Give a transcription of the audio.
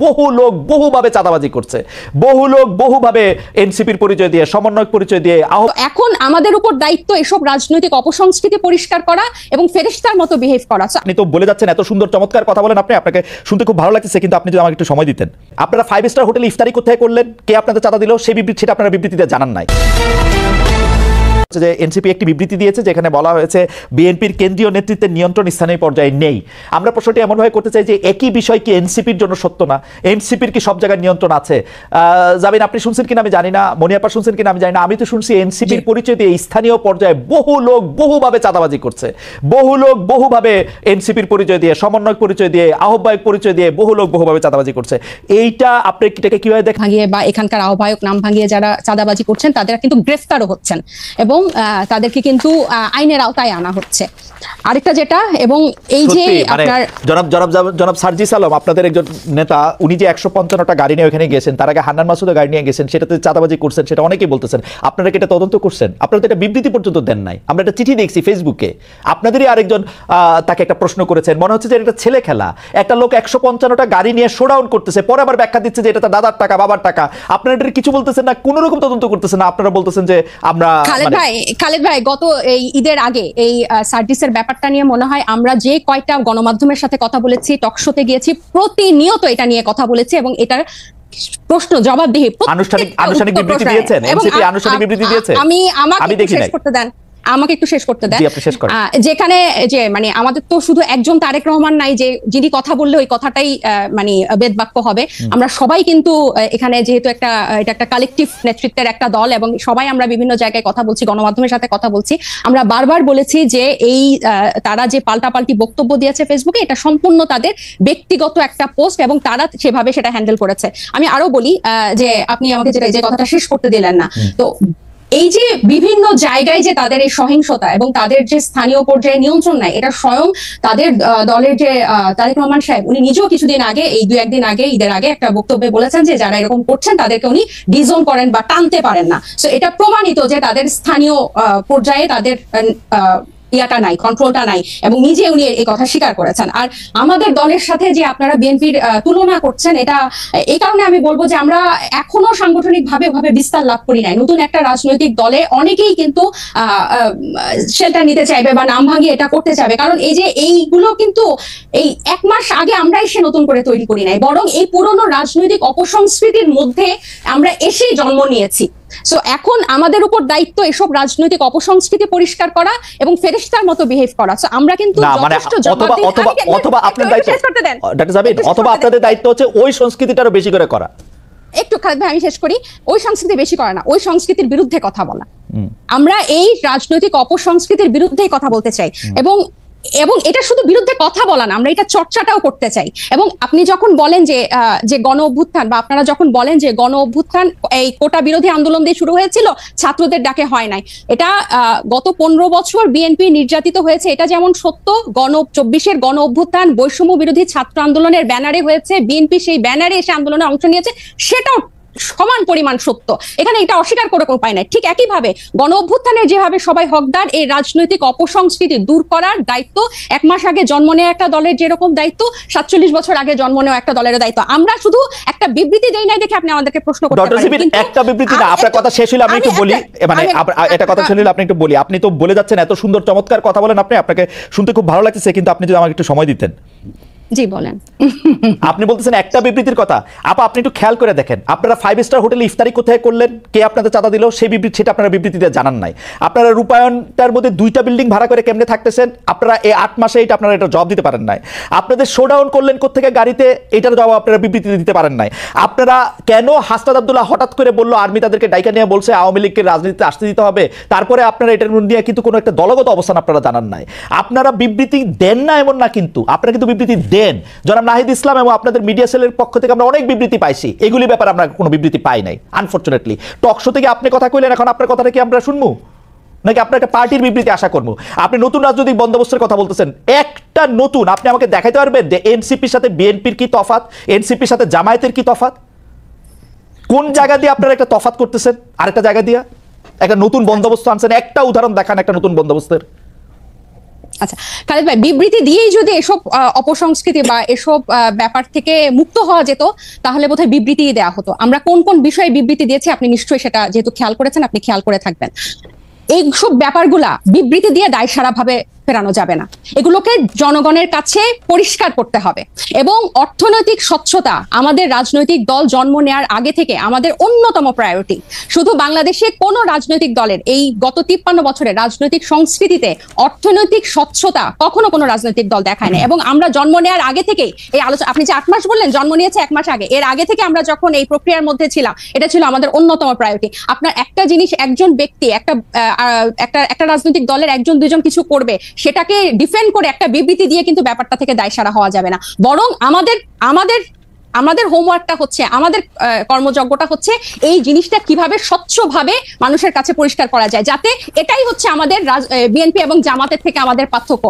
বহু লোক বহুভাবে চাঁদাবাজি করছে, বহু লোক বহুভাবে এনসিপির পরিচয় দিয়ে, সমন্বয়ক পরিচয় দিয়ে। এখন আমাদের উপর দায়িত্ব এসব রাজনৈতিক অপসংস্কৃতি পরিষ্কার করা এবং ফেরেশতার মতো বিহেভ করা। আপনি তো বলে যাচ্ছেন এত সুন্দর চমৎকার কথা বলেন, আপনাকে শুনতে খুব ভালো লাগছে, কিন্তু আপনি যদি আমাকে একটু সময় দিতেন। আপনারা 5 স্টার হোটেলে ইফতারি কোথায় করলেন, কে আপনাদের চাঁদা দিল, সেটা আপনারা বিবৃতিতে জানান নাই। যে এনসিপি একটি বিবৃতি দিয়েছে যেখানে বলা হয়েছে বিএনপির কেন্দ্রীয় নেতৃত্বের নিয়ন্ত্রণ স্থানীয় পর্যায়ে নেই। আমরা প্রশ্নটি এমনভাবে করতে চাই যে একই বিষয় কি এনসিপির জন্য সত্য না? এনসিপির কি সব জায়গায় নিয়ন্ত্রণ আছে? জামিন, আপনি শুনছেন কিনা আমি জানি না, মনিয়াপা শুনছেন কিনা আমি জানি না। আমি তো শুনছি এনসিপির পরিচয় দিয়ে স্থানীয় পর্যায়ে বহু লোক বহুভাবে চাঁদাবাজি করছে, বহু লোক বহুভাবে এনসিপির পরিচয় দিয়ে, সমন্বয়ক পরিচয় দিয়ে, আহ্বায়ক পরিচয় দিয়ে বহু লোক বহুভাবে চাঁদাবাজি করছে। এইটা আপনি এটাকে কিভাবে দেখেন? ভাঙিয়ে বা এখানকার আহ্বায়ক নাম ভাঙিয়ে যারা চাঁদাবাজি করছেন তাদের কিন্তু গ্রেফতারও হচ্ছেন এবং তাদেরকে কিন্তু আইনের আওতায় আনা হচ্ছে। আরেকটা যেটা, এবং এই যে আপনার জনাব সার্জিস আলম, আপনাদের একজন নেতা, উনি যে 155টা গাড়ি নিয়ে ওখানে গেছেন, তার আগে হান্নান মাসুদও গাড়ি নিয়ে গেছেন, সেটাতে চাঁদাবাজি করছেন, সেটা অনেকেই বলতেছেন। আপনারা কি এটা তদন্ত করছেন? আপনারা তো এটা বিবৃতি পর্যন্ত দেন নাই। আমরা একটা চিঠি দেখছি ফেসবুকে, আপনাদেরই আরেকজন তাকে একটা প্রশ্ন করেছেন, মনে হচ্ছে যে এটা ছেলে খেলা। একটা লোক 155টা গাড়ি নিয়ে শোডাউন করতেছে, পরে আবার ব্যাখ্যা দিচ্ছে যে এটা তার দাদার টাকা, বাবার টাকা। আপনারা এটা কিছু বলতেছেন না, কোনো রকম তদন্ত করতেছেন না। আপনারা বলতেছেন যে আমরা খালেদ ভাই গত এই ঈদের আগে এই সার্ভিসের ব্যাপারটা নিয়ে মনে হয় আমরা যে কয়টা গণমাধ্যমের সাথে কথা বলেছি, টকশোতে গিয়েছি, প্রতিনিয়ত এটা নিয়ে কথা বলেছি এবং এটার প্রশ্ন জবাবদিহি আনুষ্ঠানিক বিবৃতি দিয়েছেন, এনসিপি আনুষ্ঠানিক বিবৃতি দিয়েছে। আমাকে শেষ করতে দেন, আমাকে একটু শেষ করতে দেন। যেখানে যে মানে আমাদের তো শুধু একজন তারেক রহমান নাই যে যিনি কথা বললে ওই কথাটাই মানে বেদবাক্য হবে। আমরা সবাই কিন্তু এখানে যেহেতু এটা একটা কালেকটিভ নেতৃত্বের একটা দল এবং সবাই আমরা বিভিন্ন জায়গায় কথা বলছি, গণমাধ্যমের সাথে কথা বলছি। আমরা বারবার বলেছি যে এই তারা যে পাল্টাপাল্টি বক্তব্য দিয়েছে ফেসবুকে, এটা সম্পূর্ণ তাদের ব্যক্তিগত একটা পোস্ট এবং তারা সেভাবে সেটা হ্যান্ডেল করেছে। আমি আরো বলি যে আপনি আমাকে যে কথাটা শেষ করতে দিলেন না, তো এই যে বিভিন্ন জায়গায় যে তাদের এই সহিংসতা এবং তাদের যে স্থানীয় পর্যায়ে নিয়ন্ত্রণ নাই, এটা স্বয়ং তাদের দলের যে তারেক রহমান সাহেব, উনি নিজেও কিছুদিন আগে, এই 2-1 দিন আগে, ঈদের আগে একটা বক্তব্যে বলেছেন যে যারা এরকম করছেন তাদেরকে উনি ডিজোন করেন বা টানতে পারেন না। সো এটা প্রমাণিত যে তাদের স্থানীয় পর্যায়ে তাদের ইয়াটা নাই, কন্ট্রোলটা নাই, এবং নিজে উনি এই কথা স্বীকার করেছেন। আর আমাদের দলের সাথে যে আপনারা বিএনপির তুলনা করছেন, এটা এই কারণে আমি বলবো যে আমরা এখনো সাংগঠনিক ভাবে বিস্তার লাভ করি নাই। নতুন একটা রাজনৈতিক দলে অনেকেই কিন্তু শেল্টার নিতে চাইবে বা নাম ভাঙিয়ে এটা করতে চাইবে, কারণ এই যে এইগুলো কিন্তু এই 1 মাস আগে আমরা এসে নতুন করে তৈরি করি নাই, বরং এই পুরনো রাজনৈতিক অপসংস্কৃতির মধ্যে আমরা এসেই জন্ম নিয়েছি। সো এখন আমাদের উপর দায়িত্ব এসব রাজনৈতিক অপসংস্কৃতি পরিষ্কার করা এবং ফেরেশতার মতো বিহেভ করা। সো আমরা কিন্তু অথবা আপনাদের দায়িত্ব হচ্ছে ওই সংস্কৃতিটারও বেশি করে করা। একটু খালেদ ভাই আমি শেষ করি। ওই সংস্কৃতি বেশি করা না, ওই সংস্কৃতির বিরুদ্ধে কথা বলা। আমরা এই রাজনৈতিক অপসংস্কৃতির বিরুদ্ধেই কথা বলতে চাই এবং এটা শুধু বিরুদ্ধে কথা বলা না, আমরা এটা চর্চাটাও করতে চাই। এবং আপনি যখন বলেন যে গণ অভ্যুত্থান, বা আপনারা যখন বলেন যে গণ অভ্যুত্থান এই কোটা বিরোধী আন্দোলন দিয়ে শুরু হয়েছিল, ছাত্রদের ডাকে হয় নাই, এটা গত 15 বছর বিএনপি নির্যাতিত হয়েছে, এটা যেমন সত্য। 24-এর গণ অভ্যুত্থান বৈষম্য বিরোধী ছাত্র আন্দোলনের ব্যানারে হয়েছে, বিএনপি সেই ব্যানারে এসে আন্দোলনে অংশ নিয়েছে, সেটাও সমান পরিমাণ সত্য। এখানে এটা অস্বীকার করে কোনো উপায় নাই। ঠিক একইভাবে গণ অভ্যুত্থানের যেভাবে সবাই হকদার, এই রাজনৈতিক অপসংস্কৃতি দূর করার দায়িত্ব 1 মাস আগে জন্ম নেওয়া একটা দলের যেরকম দায়িত্ব, 47 বছর আগে জন্ম নেওয়া একটা দলের দায়িত্ব। আমরা শুধু একটা বিবৃতি দেই নাই দেখে আপনি আমাদেরকে প্রশ্ন করতে পারেন। একটা বিবৃতি না, আপনার কথা শেষ হলে আমি একটু বলি, মানে এটা কথা শেষ হলে আপনি একটু বলি। আপনি তো বলে যাচ্ছেন এত সুন্দর চমৎকার কথা বলেন, আপনাকে শুনতে খুব ভালো লাগছে, কিন্তু আপনি যদি আমাকে একটু সময় দিতেন। জি বলেন। আপনি বলতেছেন একটা বিবৃতির কথা, আপনি একটু খেয়াল করে দেখেন, আপনারা 5 স্টার হোটেলে ইফতারি কোথায় করলেন, কে আপনাদের চাঁদা দিল, সেই বিবৃতি সেটা আপনারা বিবৃতিতে জানান নাই। আপনারা রূপায়ণটার মধ্যে 2টা বিল্ডিং ভাড়া করে কেমনে থাকতেছেন, আপনারা এই 8 মাসে এটা আপনারা এটা জবাব দিতে পারেন নাই। আপনাদের শোডাউন করলেন কোথেকে গাড়িতে, এটার জবাব আপনারা বিবৃতিতে দিতে পারেন নাই। আপনারা কেন হাসনাত আব্দুল্লাহ হঠাৎ করে বললো আর্মি তাদেরকে ডাইকা নিয়ে বলছে আওয়ামী লীগকে রাজনীতিতে আসতে দিতে হবে, তারপরে আপনারা এটার নিয়ে কিন্তু কোনো একটা দলগত অবস্থান আপনারা জানান নাই। আপনারা বিবৃতি দেন না এমন না, কিন্তু আপনারা কিন্তু বিবৃতি দেন। জনাব নাহিদ ইসলাম এবং আপনাদের মিডিয়া সেলের পক্ষ থেকে আমরা অনেক বিবৃতি পাইছি, এগুলি ব্যাপারে আমরা কোনো বিবৃতি পাই নাই আনফরচুনেটলি। টকশো থেকে আপনি কথা কইলেন, এখন আপনার কথাটা কি আমরা শুনবো নাকি আপনার একটা পার্টির বিবৃতি আশা করবো? আপনি নতুন রাজনৈতিক বন্দোবস্তের কথা বলতেছেন, একটা নতুন, আপনি আমাকে দেখাইতে পারবেন যে এনসিপির সাথে বিএনপির কি তফাৎ, এনসিপির সাথে জামায়াতের কি তফাৎ? কোন জায়গা দিয়ে আপনারা একটা তফাৎ করতেছেন আরেকটা জায়গা দিয়ে একটা নতুন বন্দোবস্ত আনছেন? একটা উদাহরণ দেখান একটা নতুন বন্দোবস্তের। আচ্ছা খালেদ ভাই, বিবৃতি দিয়েই যদি এসব অপসংস্কৃতি বা এসব ব্যাপার থেকে মুক্ত হওয়া যেত তাহলে বোধহয় বিবৃতি দেওয়া হতো। আমরা কোন কোন বিষয়ে বিবৃতি দিয়েছি আপনি নিশ্চয়ই সেটা যেহেতু খেয়াল করেছেন আপনি খেয়াল করে থাকবেন। এইসব ব্যাপারগুলা বিবৃতি দিয়ে দায়সারা ভাবে ফেরানো যাবে না, এগুলোকে জনগণের কাছে পরিষ্কার করতে হবে। এবং অর্থনৈতিক স্বচ্ছতা আমাদের রাজনৈতিক দল জন্ম নেওয়ার আগে থেকে আমাদের অন্যতম প্রায়োরিটি। শুধু বাংলাদেশে কোনো রাজনৈতিক দলের এই গত 53 বছরের রাজনৈতিক সংস্কৃতিতে অর্থনৈতিক স্বচ্ছতা কখনো কোনো রাজনৈতিক দল দেখায় না। এবং আমরা জন্ম নেওয়ার আগে থেকেই এই আলোচনা, আপনি যে 8 মাস বললেন, জন্ম নিয়েছে 1 মাস আগে, এর আগে থেকে আমরা যখন এই প্রক্রিয়ার মধ্যে ছিলাম এটা ছিল আমাদের অন্যতম প্রায়োরিটি। আপনার একটা জিনিস, একজন ব্যক্তি একটা রাজনৈতিক দলের একজন দুজন কিছু করবে সেটাকে ডিফেন্ড করে একটা বিবৃতি দিয়ে কিন্তু ব্যাপারটা থেকে দায়সারা হওয়া যাবে না। বরং আমাদের হোমওয়ার্কটা হচ্ছে, আমাদের কর্মযজ্ঞটা হচ্ছে এই জিনিসটা কিভাবে স্বচ্ছভাবে মানুষের কাছে পরিষ্কার করা যায়, যাতে এটাই হচ্ছে আমাদের বিএনপি এবং জামাতের থেকে আমাদের পার্থক্য।